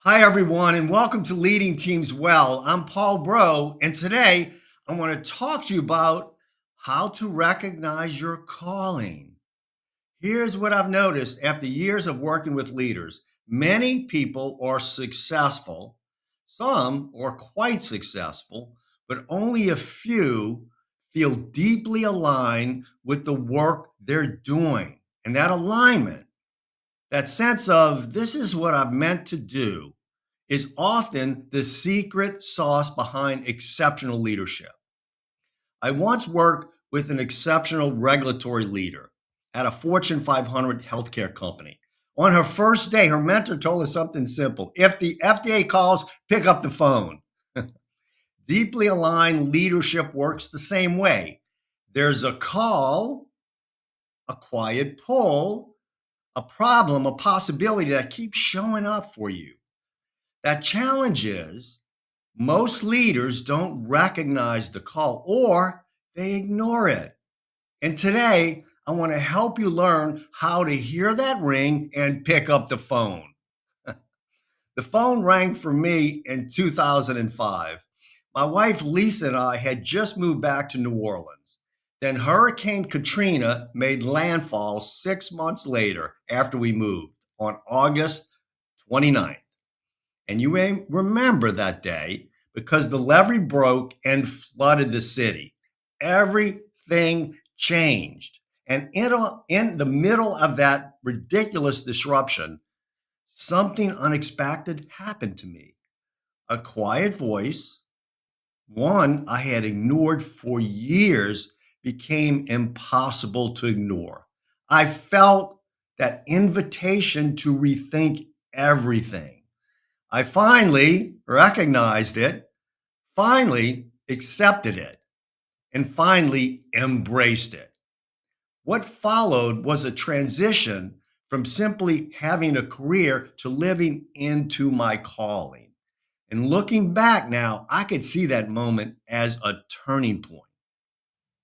Hi, everyone, and welcome to Leading Teams Well. I'm Paul Bro, and today I want to talk to you about how to recognize your calling. Here's what I've noticed after years of working with leaders. Many people are successful, some are quite successful, but only a few feel deeply aligned with the work they're doing. And that alignment, that sense of this is what I'm meant to do, is often the secret sauce behind exceptional leadership. I once worked with an exceptional regulatory leader at a Fortune 500 healthcare company. On her first day, her mentor told us something simple: if the FDA calls, pick up the phone. Deeply aligned leadership works the same way. There's a call, a quiet pull, a problem, a possibility that keeps showing up for you. That challenge is most leaders don't recognize the call or they ignore it. And today, I want to help you learn how to hear that ring and pick up the phone. The phone rang for me in 2005. My wife Lisa and I had just moved back to New Orleans. Then Hurricane Katrina made landfall 6 months later after we moved on August 29th. And you may remember that day because the levee broke and flooded the city. Everything changed. And in the middle of that ridiculous disruption, something unexpected happened to me. A quiet voice, one I had ignored for years, became impossible to ignore. I felt that invitation to rethink everything. I finally recognized it, finally accepted it, and finally embraced it. What followed was a transition from simply having a career to living into my calling. And looking back now, I could see that moment as a turning point.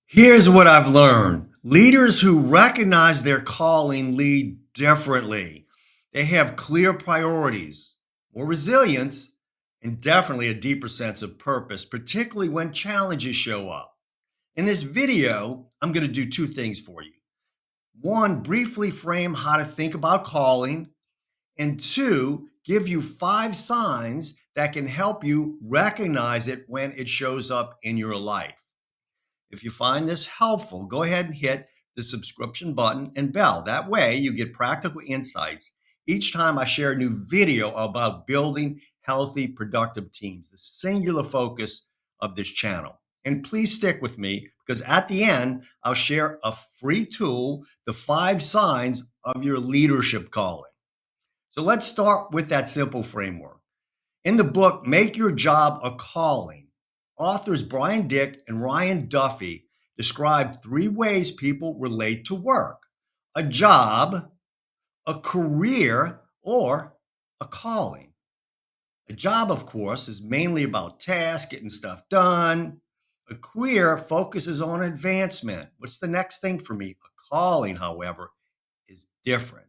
Here's what I've learned: leaders who recognize their calling lead differently. They have clear priorities, more resilience, and definitely a deeper sense of purpose, particularly when challenges show up. In this video, I'm going to do two things for you. One, briefly frame how to think about calling, and two, give you 5 signs that can help you recognize it when it shows up in your life. If you find this helpful, go ahead and hit the subscription button and bell. That way you get practical insights each time I share a new video about building healthy, productive teams, the singular focus of this channel. And please stick with me because at the end, I'll share a free tool, the 5 signs of your leadership calling. So let's start with that simple framework. In the book, Make Your Job a Calling, authors Brian Dick and Ryan Duffy describe 3 ways people relate to work: a job, a career, or a calling. A job, of course, is mainly about tasks, getting stuff done. A career focuses on advancement. What's the next thing for me? A calling, however, is different.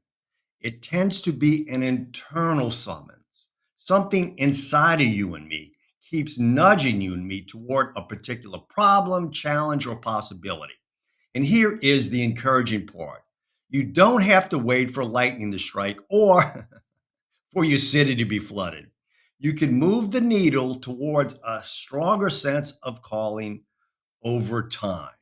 It tends to be an internal summons. Something inside of you and me keeps nudging you and me toward a particular problem, challenge, or possibility. And here is the encouraging part: you don't have to wait for lightning to strike or for your city to be flooded. You can move the needle towards a stronger sense of calling over time.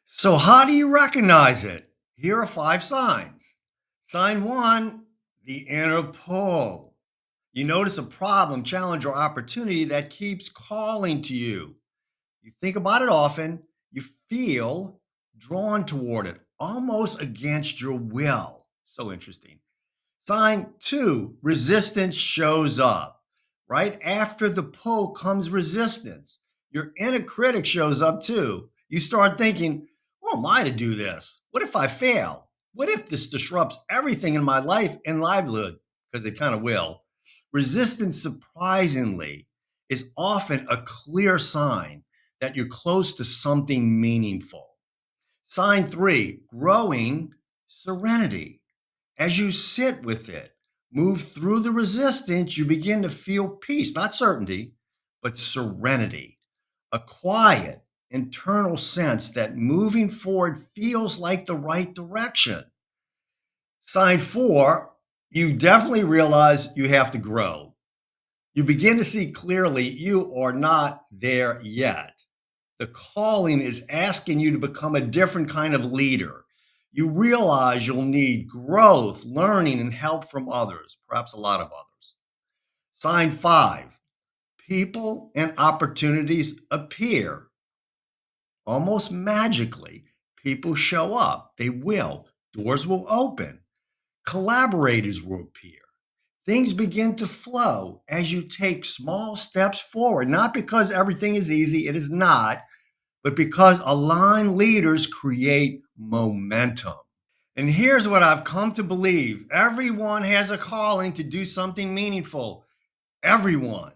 So, how do you recognize it? Here are 5 signs. Sign one, the inner pull. You notice a problem, challenge, or opportunity that keeps calling to you. You think about it often, you feel drawn toward it, almost against your will. So interesting. Sign two, resistance shows up. Right after the pull comes resistance. Your inner critic shows up too. You start thinking, who am I to do this? What if I fail? What if this disrupts everything in my life and livelihood? Because it kind of will. Resistance, surprisingly, is often a clear sign that you're close to something meaningful. Sign three, growing serenity. As you sit with it, move through the resistance, you begin to feel peace, not certainty, but serenity, a quiet internal sense that moving forward feels like the right direction. Sign four, you definitely realize you have to grow. You begin to see clearly you are not there yet. The calling is asking you to become a different kind of leader. You realize you'll need growth, learning, and help from others, perhaps a lot of others. Sign five, people and opportunities appear almost magically. People show up, they will. Doors will open, collaborators will appear. Things begin to flow as you take small steps forward, not because everything is easy, it is not, but because aligned leaders create momentum. And here's what I've come to believe: everyone has a calling to do something meaningful. Everyone.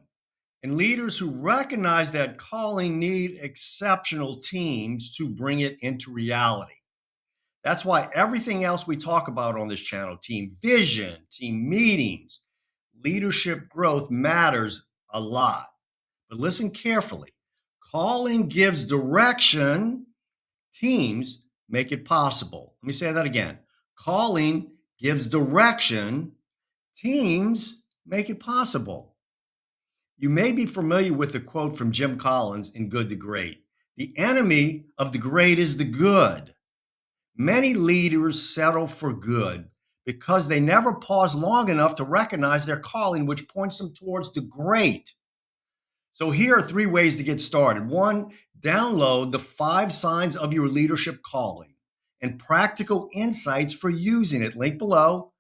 And leaders who recognize that calling need exceptional teams to bring it into reality. That's why everything else we talk about on this channel, team vision, team meetings, leadership growth, matters a lot. But listen carefully. Calling gives direction, teams make it possible. Let me say that again. Calling gives direction, teams make it possible. You may be familiar with the quote from Jim Collins in Good to Great: "The enemy of the great is the good." Many leaders settle for good because they never pause long enough to recognize their calling, which points them towards the great. So here are three ways to get started. One, download the 5 signs of your leadership calling and practical insights for using it. Link below.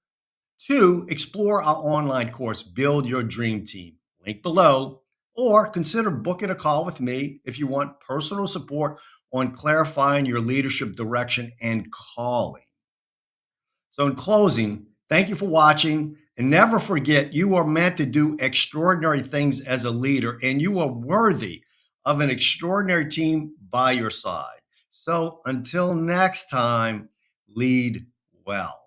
Two, explore our online course, Build Your Dream Team. Link below. Or consider booking a call with me if you want personal support on clarifying your leadership direction and calling. So, in closing, thank you for watching. And never forget, you are meant to do extraordinary things as a leader, and you are worthy of an extraordinary team by your side. So, until next time, lead well.